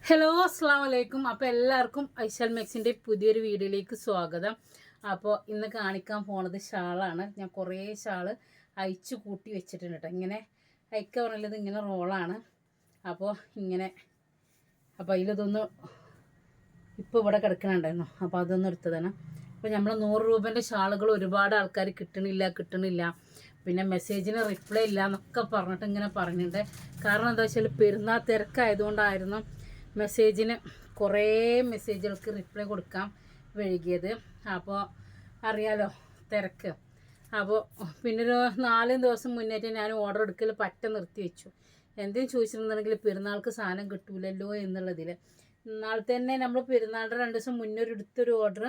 Hello അസ്സാം വലൈക്കും. അപ്പോൾ എല്ലാവർക്കും ഐശാൽ മെക്സിൻ്റെ പുതിയൊരു വീഡിയോയിലേക്ക് സ്വാഗതം. അപ്പോൾ ഇന്ന് കാണിക്കാൻ പോണത് ഷാളാണ്. ഞാൻ കുറേ ഷാള് അയച്ചു കൂട്ടി വെച്ചിട്ടുണ്ട് കേട്ടോ. ഇങ്ങനെ അയക്കുക പറഞ്ഞത് ഇങ്ങനെ റോളാണ്. അപ്പോൾ ഇങ്ങനെ അതിലതൊന്ന് ഇപ്പോൾ ഇവിടെ കിടക്കണുണ്ടായിരുന്നു. അപ്പോൾ അതൊന്നും എടുത്തതാണ്. അപ്പോൾ നമ്മൾ 100 രൂപേൻ്റെ ഷാളുകൾ ഒരുപാട് ആൾക്കാർ കിട്ടണില്ല. പിന്നെ മെസ്സേജിന് റിപ്ലൈ ഇല്ല എന്നൊക്കെ പറഞ്ഞിട്ട് ഇങ്ങനെ പറഞ്ഞിട്ടുണ്ട്. കാരണം എന്താ വെച്ചാൽ പെരുന്നാൾ തിരക്കായതുകൊണ്ടായിരുന്നു മെസ്സേജിന് കുറേ മെസ്സേജുകൾക്ക് റിപ്ലൈ കൊടുക്കാൻ വൈകിയത്. അപ്പോൾ അറിയാലോ തിരക്ക്. അപ്പോൾ പിന്നെ ഒരു 4 ദിവസം മുന്നേറ്റ് ഞാൻ ഓർഡർ എടുക്കൽ നിർത്തി വെച്ചു. എന്തെങ്കിലും ചോദിച്ചിട്ടുണ്ടെങ്കിൽ പെരുന്നാൾക്ക് സാധനം കിട്ടൂലല്ലോ എന്നുള്ളതിൽ. നാളെ തന്നെ നമ്മൾ പെരുന്നാളുടെ 2 ദിവസം മുന്നേ എടുത്തൊരു ഓർഡർ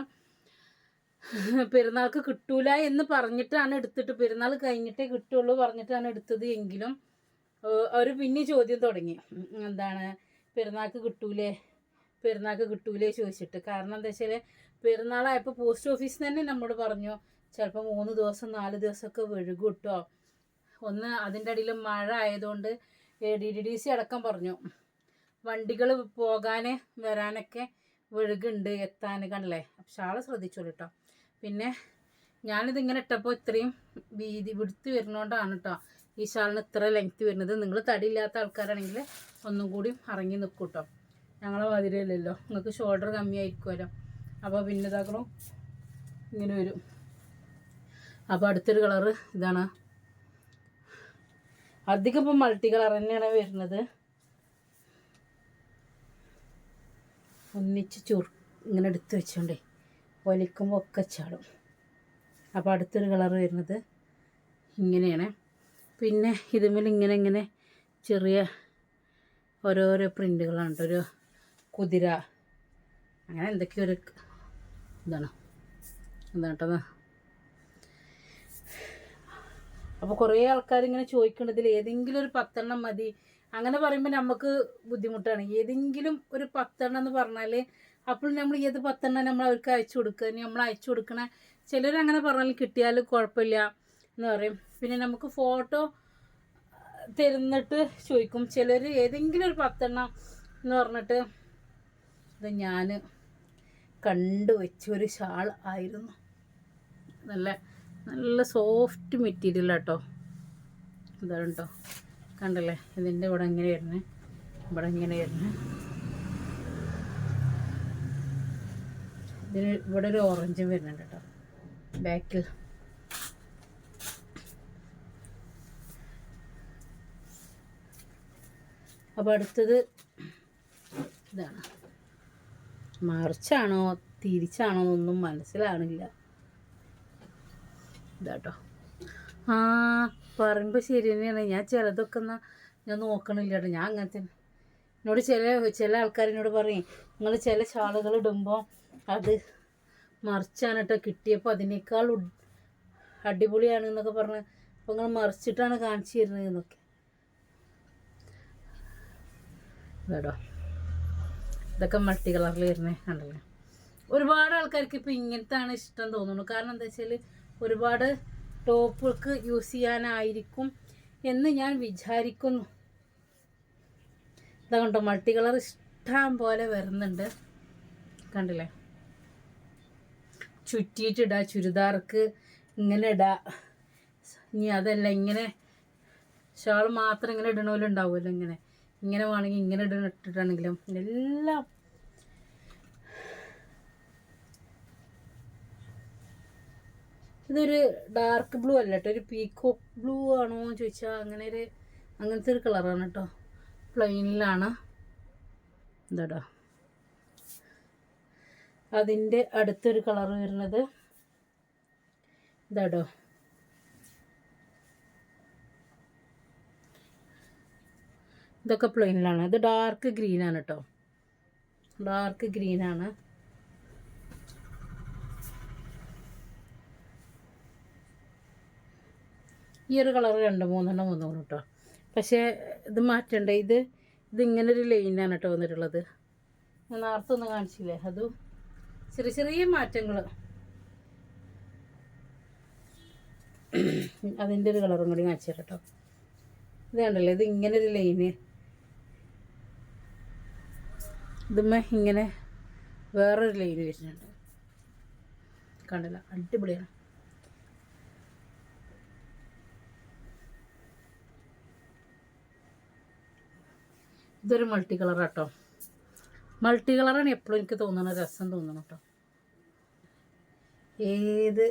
പെരുന്നാൾക്ക് കിട്ടൂല എന്ന് പറഞ്ഞിട്ടാണ് എടുത്തിട്ട്, പെരുന്നാൾ കഴിഞ്ഞിട്ടേ കിട്ടുള്ളൂ പറഞ്ഞിട്ടാണ് എടുത്തത്. എങ്കിലും അവർ പിന്നെ ചോദ്യം തുടങ്ങി, എന്താണ് പെരുന്നാൾക്ക് കിട്ടൂലേ ചോദിച്ചിട്ട്. കാരണം എന്താ വെച്ചാൽ പെരുന്നാളായപ്പോൾ പോസ്റ്റ് ഓഫീസിൽ തന്നെ നമ്മോട് പറഞ്ഞു ചിലപ്പോൾ 3 ദിവസം 4 ദിവസമൊക്കെ വഴുകും കേട്ടോ. ഒന്ന് അതിൻ്റെ അടിയിൽ മഴ ആയതുകൊണ്ട് DDDC അടക്കം പറഞ്ഞു വണ്ടികൾ പോകാൻ വരാനൊക്കെ വഴുകുണ്ട് എത്താൻ. കണ്ടല്ലേ, ഷാള് ശ്രദ്ധിച്ചോളൂ കേട്ടോ. പിന്നെ ഞാനിതിങ്ങനെ ഇട്ടപ്പോൾ ഇത്രയും വീതി വിടുത്ത് വരുന്നതുകൊണ്ടാണ് കേട്ടോ ഈ ഷാളിന് ഇത്ര ലെങ്ത്ത് വരുന്നത്. നിങ്ങൾ തടിയില്ലാത്ത ആൾക്കാരാണെങ്കിൽ ഒന്നും കൂടി ഇറങ്ങി നിൽക്കും കേട്ടോ. ഞങ്ങളെ മാതിരിയല്ലല്ലോ, നിങ്ങൾക്ക് ഷോൾഡർ കമ്മിയായിരിക്കുമല്ലോ. അപ്പോൾ പിന്നെ ഇതാക്കണം ഇങ്ങനെ വരും. അപ്പോൾ അടുത്തൊരു കളറ് ഇതാണ്. അധികം ഇപ്പം മൾട്ടി കളർ തന്നെയാണ് വരുന്നത്. ഒന്നിച്ച് ഇങ്ങനെ എടുത്ത് വെച്ചോണ്ടേ വലിക്കുമ്പോൾ ഒക്കെ ചാടും. അപ്പോൾ അടുത്തൊരു കളർ വരുന്നത് ഇങ്ങനെയാണ്. പിന്നെ ഇതുമേൽ ഇങ്ങനെ ചെറിയ ഓരോരോ പ്രിൻ്റുകളാണ്. ഒരു കുതിര അങ്ങനെ എന്തൊക്കെയോ ഒരു ഇതാണ് കേട്ടോ. അപ്പോൾ കുറേ ആൾക്കാർ ഇങ്ങനെ ചോദിക്കേണ്ടതിൽ ഏതെങ്കിലും ഒരു 10 എണ്ണം മതി. അങ്ങനെ പറയുമ്പോൾ നമുക്ക് ബുദ്ധിമുട്ടാണ്. ഏതെങ്കിലും ഒരു 10 എണ്ണം എന്ന് പറഞ്ഞാൽ അപ്പോൾ നമ്മൾ ഏത് 10 എണ്ണം നമ്മൾ അവർക്ക് അയച്ചു കൊടുക്കുക. നമ്മൾ അയച്ചു കൊടുക്കണ ചിലരങ്ങനെ പറഞ്ഞാൽ കിട്ടിയാൽ കുഴപ്പമില്ല എന്ന് പറയും. പിന്നെ നമുക്ക് ഫോട്ടോ തരുന്നിട്ട് ചോദിക്കും ചിലർ ഏതെങ്കിലും ഒരു 10 എണ്ണം എന്ന് പറഞ്ഞിട്ട്. ഇത് ഞാൻ കണ്ടുവച്ചൊരു ഷാൾ ആയിരുന്നു. നല്ല സോഫ്റ്റ് മെറ്റീരിയൽ കേട്ടോ. ഇതാണ് കേട്ടോ, കണ്ടല്ലേ. ഇതിൻ്റെ ഇവിടെ ഇങ്ങനെ വരുന്നത്, ഇതിന് ഇവിടെ ഒരു ഓറഞ്ചും വരുന്നുണ്ട് കേട്ടോ ബാക്കിൽ. അപ്പോൾ അടുത്തത് ഇതാണ്. മറിച്ചാണോ തിരിച്ചാണോ എന്നൊന്നും മനസ്സിലാവണില്ല. ഇതാട്ടോ. പറയുമ്പോൾ ശരി തന്നെയാണ്. ഞാൻ ചിലതൊക്കെ ഞാൻ നോക്കണില്ല കേട്ടോ. ഞാൻ അങ്ങനെ തന്നെ. എന്നോട് ചില ആൾക്കാരിനോട് പറയും നിങ്ങൾ ചില ഷാളുകൾ ഇടുമ്പോൾ അത് മറിച്ചാണ് കേട്ടോ കിട്ടിയപ്പോൾ അതിനേക്കാൾ അടിപൊളിയാണ് എന്നൊക്കെ പറഞ്ഞ് അപ്പോൾ നിങ്ങൾ മറിച്ചിട്ടാണ് കാണിച്ചു തരുന്നത് എന്നൊക്കെ. കേട്ടോ, ഇതൊക്കെ മൾട്ടി കളറിൽ വരുന്നത് കണ്ടല്ലേ. ഒരുപാട് ആൾക്കാർക്ക് ഇപ്പോൾ ഇങ്ങനത്താണ് ഇഷ്ടം തോന്നുന്നു. കാരണം എന്താ വെച്ചാൽ ഒരുപാട് ടോപ്പുകൾക്ക് യൂസ് ചെയ്യാനായിരിക്കും എന്ന് ഞാൻ വിചാരിക്കുന്നു. ഇതാ കണ്ടോ, മൾട്ടി കളർ ഇഷ്ടം പോലെ വരുന്നുണ്ട് കണ്ടില്ലേ. ചുറ്റിയിട്ടിടാം, ചുരിദാർക്ക് ഇങ്ങനെ ഇടാം. ഇനി അതല്ല ഇങ്ങനെ ഷാൾ മാത്രം ഇങ്ങനെ ഇടണോലുണ്ടാവുമല്ലോ, ഇങ്ങനെ വേണമെങ്കിൽ ഇങ്ങനെ ഇട്ടിട്ടാണെങ്കിലും എല്ലാം. ഇതൊരു ഡാർക്ക് ബ്ലൂ അല്ല കേട്ടോ, ഒരു പീക്കോക്ക് ബ്ലൂ ആണോ എന്ന് ചോദിച്ചാൽ അങ്ങനത്തെ ഒരു കളറാണ് കേട്ടോ. പ്ലെയിനിലാണ്. എന്താടോ അതിൻ്റെ അടുത്തൊരു കളർ വരുന്നത് ഇതാടോ. ഇതൊക്കെ പ്ലെയിനിലാണ്. ഇത് ഡാർക്ക് ഗ്രീനാണ് കേട്ടോ, ഡാർക്ക് ഗ്രീനാണ്. ഈ ഒരു കളർ 2-3 എണ്ണം വന്നു കേട്ടോ. പക്ഷേ ഇത് മാറ്റണ്ടേ, ഇതിങ്ങനൊരു ലൈനാണ് കേട്ടോ വന്നിട്ടുള്ളത്. ഞാൻ നേരത്തെ ഒന്ന് കാണിച്ചില്ലേ, അതും ചെറിയ മാറ്റങ്ങൾ. അതിൻ്റെ ഒരു കളറും കൂടി കാണിച്ചു കേട്ടോ. ഇത് കണ്ടല്ലേ, ഇത് ഇങ്ങനൊരു ലൈന് ഇതുമ്മേ ഇങ്ങനെ വേറൊരു ലൈൻ വരുന്നുണ്ട്, കണ്ടില്ല? അടിപൊളിയാണ്. ഇതൊരു മൾട്ടി കളർ കേട്ടോ. മൾട്ടി കളറാണ് എപ്പോഴും എനിക്ക് തോന്നുന്ന രസം തോന്നണം കേട്ടോ. ഏത്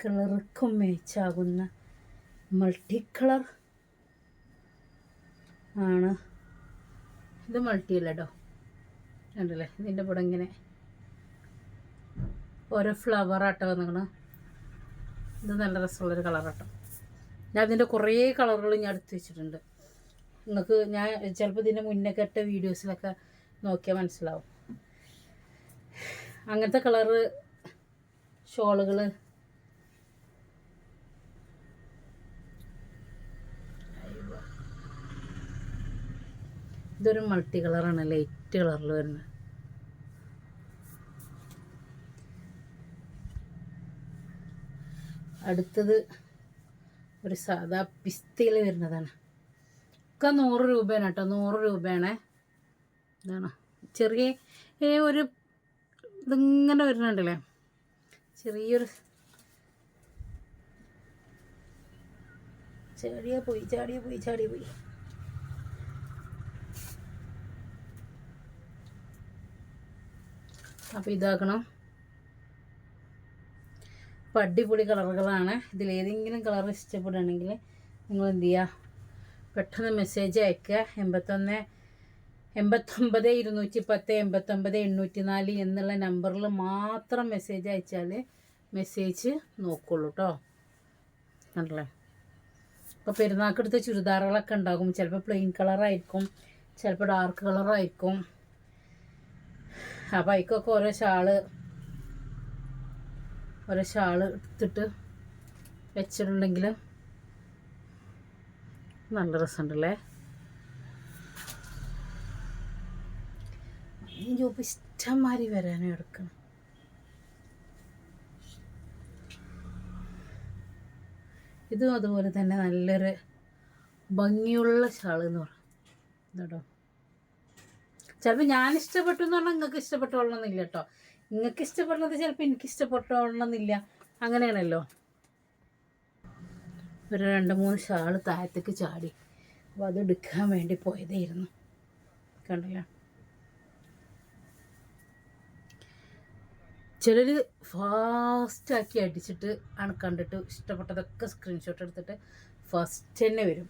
കളർക്കും മാച്ചാകുന്ന മൾട്ടി കളർ ആണ് ഇത്. മൾട്ടി അല്ല കേട്ടോ, കണ്ടല്ലേ? ഇതിൻ്റെ കൂടെ ഇങ്ങനെ ഓരോ ഫ്ലവർ ആട്ടോ വന്നിക്കണം. ഇത് നല്ല രസമുള്ളൊരു കളറാട്ടോ. ഞാൻ ഇതിൻ്റെ കുറേ കളറുകൾ ഞാൻ എടുത്ത് വെച്ചിട്ടുണ്ട്. നിങ്ങൾക്ക് ഞാൻ ചിലപ്പോൾ ഇതിൻ്റെ മുന്നേ ഇട്ട വീഡിയോസിലൊക്കെ നോക്കിയാൽ മനസ്സിലാവും. അങ്ങനത്തെ കളറ് ഷോളുകൾ ഇതൊരു മൾട്ടി കളറാണ്, ലൈറ്റ് കളറിൽ വരുന്നത്. അടുത്തത് ഒരു സാധാ പിസ്തയിൽ വരുന്നതാണ്. ഒക്കെ 100 രൂപയാണ് കേട്ടോ, 100 രൂപയാണ്. ഇതാണ് ചെറിയ ഒരു ഇതിങ്ങനെ വരുന്നുണ്ടല്ലേ, ചെറിയൊരു ചാടിയ പോയി. അപ്പോൾ ഇതാക്കണം. അപ്പോൾ അടിപൊളി കളറുകളാണ്. ഇതിലേതെങ്കിലും കളർ ഇഷ്ടപ്പെടുകയാണെങ്കിൽ നിങ്ങൾ എന്ത് ചെയ്യുക, പെട്ടെന്ന് മെസ്സേജ് അയക്കുക. 89 210 89 804 എന്നുള്ള നമ്പറിൽ മാത്രം മെസ്സേജ് അയച്ചാൽ മെസ്സേജ് നോക്കുള്ളൂ കേട്ടോ. കണ്ടല്ലേ? അപ്പോൾ പെരുന്നാൾക്കെടുത്ത ചുരിദാറുകളൊക്കെ ഉണ്ടാകും. ചിലപ്പോൾ പ്ലെയിൻ കളറായിരിക്കും, ചിലപ്പോൾ ഡാർക്ക് കളറായിരിക്കും. അപ്പോൾ അതിക്കൊക്കെ ഓരോ ഷാള് എടുത്തിട്ട് വെച്ചിട്ടുണ്ടെങ്കിൽ നല്ല രസമുണ്ടല്ലേ? രൂപ ഇഷ്ടംമാതിരി വരാനും എടുക്കണം. ഇതും അതുപോലെ തന്നെ നല്ലൊരു ഭംഗിയുള്ള ഷാള് എന്ന് പറയും കേട്ടോ. ചിലപ്പോൾ ഞാൻ ഇഷ്ടപ്പെട്ടു എന്ന് പറഞ്ഞാൽ നിങ്ങൾക്ക് ഇഷ്ടപ്പെട്ടോളണമെന്നില്ല കേട്ടോ. നിങ്ങൾക്ക് ഇഷ്ടപ്പെടുന്നത് ചിലപ്പോൾ എനിക്ക് ഇഷ്ടപ്പെട്ടോളണമെന്നില്ല, അങ്ങനെയാണല്ലോ. ഒരു 2-3 ഷാള് താഴത്തേക്ക് ചാടി. അപ്പോൾ അത് എടുക്കാൻ വേണ്ടി പോയതായിരുന്നു, കണ്ടില്ല? ചിലർ ഫാസ്റ്റാക്കി അടിച്ചിട്ട് ആണ് കണ്ടിട്ട് ഇഷ്ടപ്പെട്ടതൊക്കെ സ്ക്രീൻഷോട്ട് എടുത്തിട്ട് ഫസ്റ്റ് തന്നെ വരും.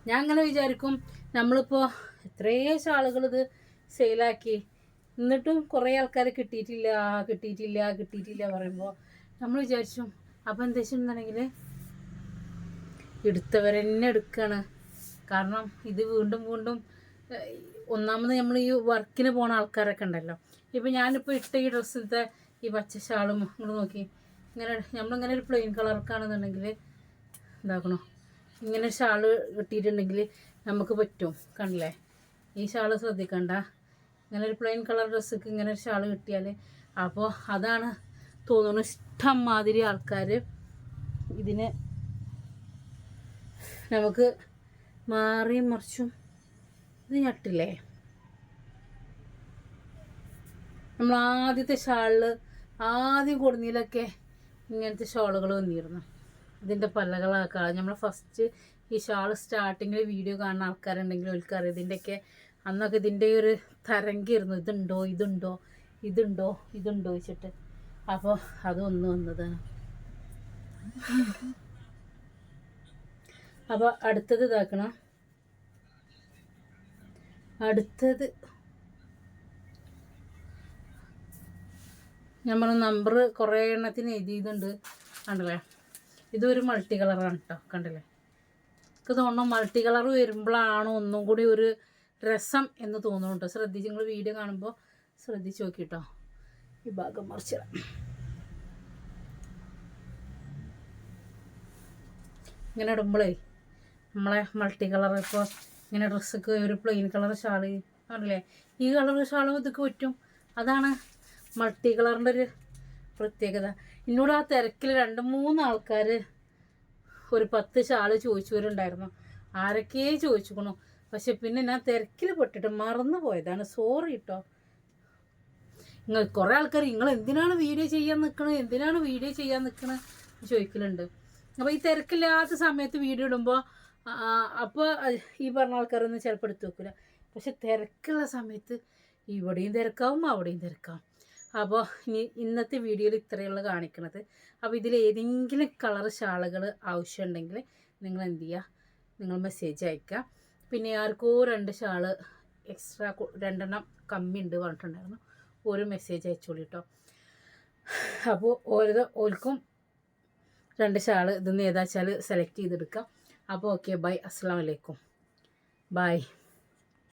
ഞാൻ അങ്ങനെ വിചാരിക്കും, നമ്മളിപ്പോൾ എത്രയോ ഷാളുകൾ ഇത് സെയിലാക്കി എന്നിട്ടും കുറേ ആൾക്കാർ കിട്ടിയിട്ടില്ല പറയുമ്പോൾ നമ്മൾ വിചാരിച്ചു അപ്പോൾ എന്താ വെച്ചിട്ടുണ്ടെങ്കിൽ എടുത്തവരെന്നെ എടുക്കുകയാണ്. കാരണം ഇത് വീണ്ടും ഒന്നാമത് നമ്മൾ ഈ വർക്കിന് പോണ ആൾക്കാരൊക്കെ ഉണ്ടല്ലോ. ഇപ്പോൾ ഞാനിപ്പോൾ ഇട്ട ഈ ഡ്രസ്സിലത്തെ ഈ പച്ച ഷാളും ഇങ്ങോട്ട് നോക്കി, നമ്മളിങ്ങനെ ഒരു പ്ലെയിൻ കളർക്കാണെന്നുണ്ടെങ്കിൽ എന്താക്കണോ, ഇങ്ങനെ ഷാള് കിട്ടിയിട്ടുണ്ടെങ്കിൽ നമുക്ക് പറ്റും. കണ്ടില്ലേ? ഈ ഷാള് ശ്രദ്ധിക്കണ്ട, ഇങ്ങനെ ഒരു പ്ലെയിൻ കളർ ഡ്രസ്സൊക്കെ ഇങ്ങനെ ഒരു ഷാള് കിട്ടിയാൽ, അപ്പോൾ അതാണ് തോന്നുന്നു ഇഷ്ടം മാതിരി ആൾക്കാർ ഇതിന് നമുക്ക് മാറിയും മറിച്ചും ഇത് ഞെട്ടില്ലേ. നമ്മൾ ആദ്യത്തെ ഷാളിൽ ആദ്യം കൊടുന്നതിലൊക്കെ ഇങ്ങനത്തെ ഷോളുകൾ വന്നിരുന്നു. ഇതിൻ്റെ പല്ലകളൊക്കെ നമ്മൾ ഫസ്റ്റ് ഈ ഷാൾ സ്റ്റാർട്ടിങ്ങിൽ വീഡിയോ കാണുന്ന ആൾക്കാരുണ്ടെങ്കിൽ അവർക്കറിയാം ഇതിൻ്റെയൊക്കെ അന്നൊക്കെ ഇതിൻ്റെ ഒരു തരംഗമായിരുന്നു. ഇതുണ്ടോ വെച്ചിട്ട്. അപ്പോൾ അതൊന്ന് വന്നതാണ്. അപ്പോൾ അടുത്തത് ഇതാക്കണം. അടുത്തത് നമ്മൾ നമ്പർ കുറേ എണ്ണത്തിന് എഴുതിയതുണ്ട്, കണ്ടില്ലേ? ഇതൊരു മൾട്ടി കളറാണ് കേട്ടോ, കണ്ടില്ലേ? എനിക്ക് തോന്നുന്നു മൾട്ടി കളർ വരുമ്പോഴാണ് ഒന്നും കൂടി ഒരു രസം എന്ന് തോന്നുന്നുണ്ട്. ശ്രദ്ധിച്ച് നിങ്ങൾ വീഡിയോ കാണുമ്പോൾ ശ്രദ്ധിച്ച് നോക്കിട്ടോ. ഈ ഭാഗം മറിച്ചിടാം. ഇങ്ങനെ ഇടുമ്പോഴേ നമ്മളെ മൾട്ടി കളർ, ഇപ്പോൾ ഇങ്ങനെ ഡ്രസ്സൊക്കെ ഒരു പ്ലെയിൻ കളർ ഷാള് കണ്ടില്ലേ? ഈ കളർ ഷാളും ഇതൊക്കെ പറ്റും. അതാണ് മൾട്ടി കളറിൻ്റെ ഒരു പ്രത്യേകത. എന്നോട് ആ തിരക്കിൽ 2-3 ആൾക്കാർ ഒരു 10 ഷാള് ചോദിച്ചവരുണ്ടായിരുന്നു. ആരൊക്കെ ചോദിച്ചിക്കണു. പക്ഷെ പിന്നെ ഞാൻ തിരക്കിൽ പെട്ടിട്ട് മറന്നു പോയതാണ്, സോറി കേട്ടോ. നിങ്ങൾ കുറേ ആൾക്കാർ നിങ്ങൾ എന്തിനാണ് വീഡിയോ ചെയ്യാൻ നിൽക്കണത് ചോദിക്കലുണ്ട്. അപ്പോൾ ഈ തിരക്കില്ലാത്ത സമയത്ത് വീഡിയോ ഇടുമ്പോൾ അപ്പോൾ ഈ പറഞ്ഞ ആൾക്കാരൊന്നും ചിലപ്പോൾ എടുത്ത് വെക്കില്ല. പക്ഷെ തിരക്കുള്ള സമയത്ത് ഇവിടെയും തിരക്കാവും അവിടെയും തിരക്കാവും. അപ്പോൾ ഇന്നത്തെ വീഡിയോയിൽ ഇത്രയുള്ള കാണിക്കണത്. അപ്പോൾ ഇതിൽ ഏതെങ്കിലും കളർ ഷാളുകൾ ആവശ്യമുണ്ടെങ്കിൽ നിങ്ങൾ എന്ത് ചെയ്യുക, നിങ്ങൾ മെസ്സേജ് അയക്കുക. പിന്നെ ആർക്കോ 2 ഷാള് എക്സ്ട്രാ 2 കമ്മി ഉണ്ട് പറഞ്ഞിട്ടുണ്ടായിരുന്നു, ഒരു മെസ്സേജ് അയച്ചോളൂ കേട്ടോ. അപ്പോൾ ഓർക്കും 2 ഷാള് ഇതൊന്ന് ഏതാ വെച്ചാൽ സെലക്ട് ചെയ്തെടുക്കാം. അപ്പോൾ ഓക്കെ, ബൈ, അസ്സലാമു അലൈക്കും, ബൈ.